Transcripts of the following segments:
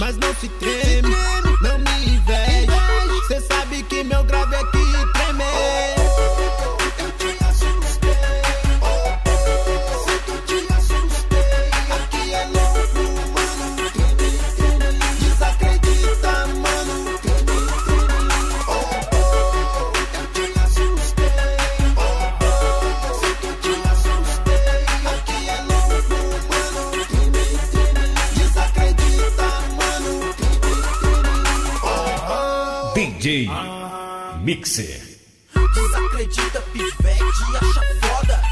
mas não se treme, não me inveje. Cê sabe que meu grave é que treme. Eu te assustei, sei que eu te assustei. Aqui é louco, mano, desacredita, mano. Eu te assustei, sei que eu te assustei. Aqui é louco, mano, desacredita, mano. DJ Mixer. Desacredita, pivete, acha foda.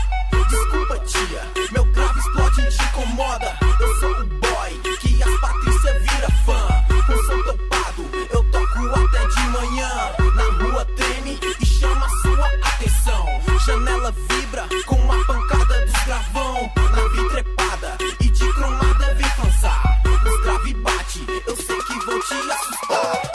Desculpa, tia, meu grave explode e te incomoda. Eu sou o boy que as Patrícia vira fã. Com som topado, eu toco até de manhã. Na rua treme e chama sua atenção. Janela vibra com a pancada dos gravão. Nave trepada e de cromada vem fanzar. Os grave bate, eu sei que vou te assustar.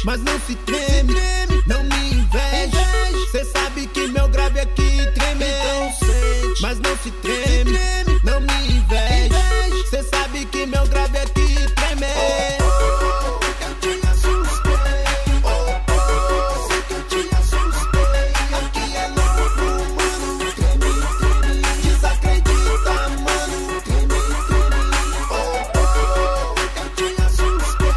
Mas não se treme, não me inveje. Cê sabe que meu grave aqui treme. Mas não se treme, não me inveje. Cê sabe que meu grave aqui treme. Eu te assustei, sei que eu te assustei. Aqui é louco, mano, desacredita, mano. Eu te assustei,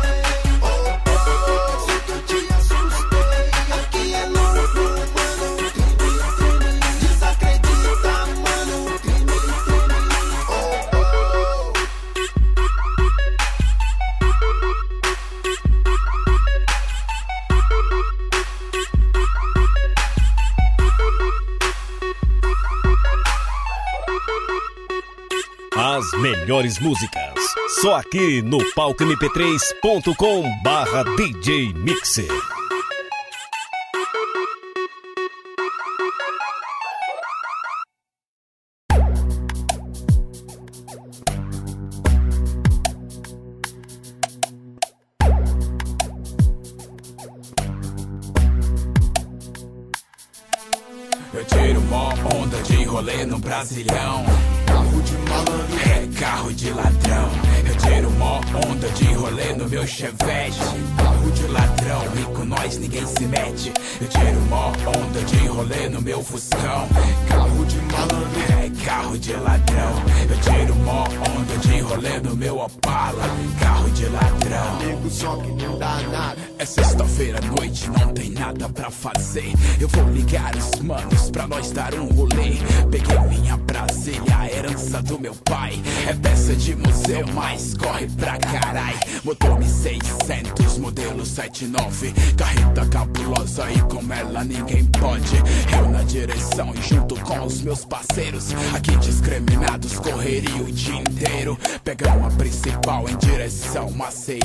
aqui é louco, mano, desacredita, mano. As melhores músicas, só aqui no palcomp3.com/DJ Mixer. Eu tiro mó onda de rolê no Brasilhão. Carro de malandro, é carro de ladrão. Eu tiro mó onda de rolê no meu Chevette. Carro de ladrão, e com nós ninguém se mete. Eu tiro mó onda de rolê no meu Fuscão. Carro de malandro, é carro de ladrão. Eu tiro mó onda de rolê no meu Opala. Carro de ladrão. Amigo, só que não dá nada. É sexta-feira à noite, não tem nada pra fazer. Eu vou ligar os manos pra nós dar um rolê. Peguei minha Brasília, a herança do meu pai. É peça de museu, mas corre pra carai. Motor 1600, modelo 79. Carreta cabulosa e com ela ninguém pode. Eu na direção e junto com os meus parceiros. Aqui discriminados, correria o dia inteiro. Pegamos a principal em direção Macei.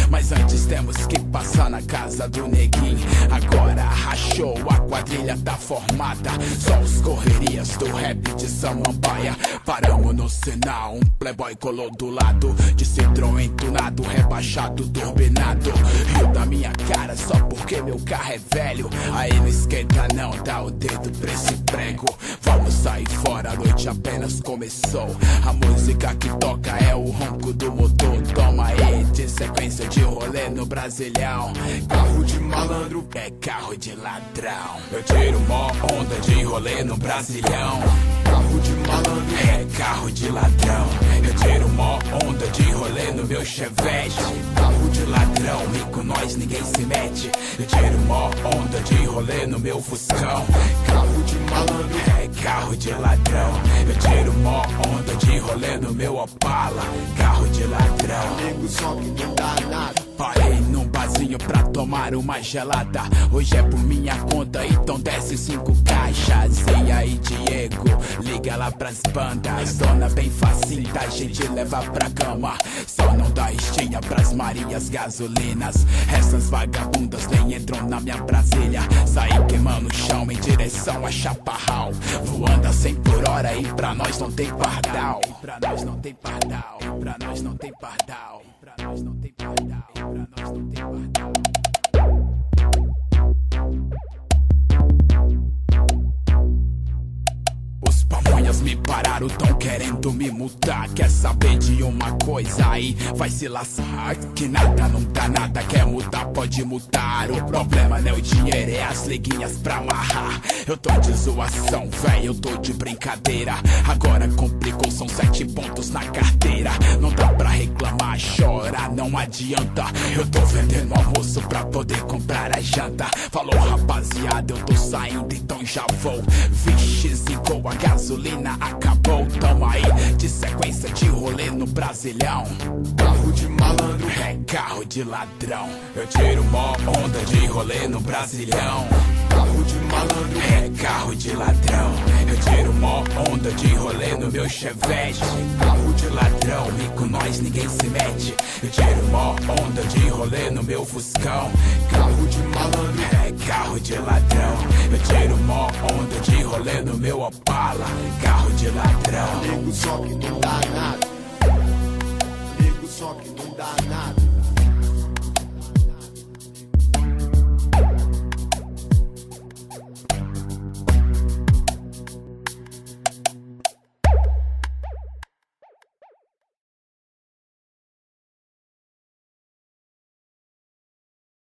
Mas antes temos que passar na casa do neguinho. Agora rachou, a quadrilha tá formada. Só os correrias do rap de Samambaia. Paramos no sinal, um playboy colou do lado. De Citroën tunado, rebaixado, turbinado. Rio da minha cara só porque meu carro é velho. Aí não esquenta não, dá o dedo pra esse prego. Vamos sair fora, a noite apenas começou. A música que toca é o ronco do motor. Toma aí, de sequência de rolê no Brasilhão. Carro de malandro, é carro de ladrão. Eu tiro mó onda de rolê no Brasilhão. Carro de malandro, é carro de ladrão. Eu tiro mó onda de rolê no meu Chevette. Carro de ladrão, e com nós ninguém se mete. Eu tiro mó onda de rolê no meu Fuscão. Carro de malandro, malandro. É carro de ladrão. Eu tiro mó onda de rolê no meu Opala. Carro de ladrão. Nego só que não dá nada. Parei num barzinho pra tomar uma gelada. Hoje é por minha conta, então desce 5 caixas. E aí, Diego, liga lá pras bandas. Dona bem facinho da gente levar pra cama. Só não dá estinha pras Marias gasolinas. Essas vagabundas nem entram na minha Brasília. Saí queimando o chão em direção a Chaparral. Voando a 100 por hora e pra nós não tem pardal. Pra nós não tem pardal. Pra nós não tem pardal. Pra nós não tem pardal. Pra nós não tem pardal. Os pamonhas me pararam, tão querendo me multar. Quer saber de uma coisa aí? Vai se lascar. Que nada não dá nada, quer mudar, pode mudar. O problema não é o dinheiro, é as liguinhas pra amarrar. Eu tô de zoação, véi, eu tô de brincadeira. Agora complicou, são 7 pontos na carteira. Não dá pra reclamar, chorar, não adianta. Eu tô vendendo almoço pra poder comprar a janta. Falou rapaziada, eu tô saindo, então já vou. Vixe, zicou, a gasolina acabou. Tamo aí, de sequência de rolê no Brasilhão. Carro de malandro. É carro de ladrão. Eu tiro mó onda de rolê no Brasilhão. Carro de malandro. É carro de ladrão. Eu tiro mó onda de rolê no meu Chevette. Carro de ladrão, e com nós ninguém se mete. Eu tiro mó onda de rolê no meu Fuscão. Carro de malandro. É carro de ladrão. Eu tiro mó onda de rolê no meu Opala. Carro de ladrão. Nego só que não dá nada. Nego só que não dá nada.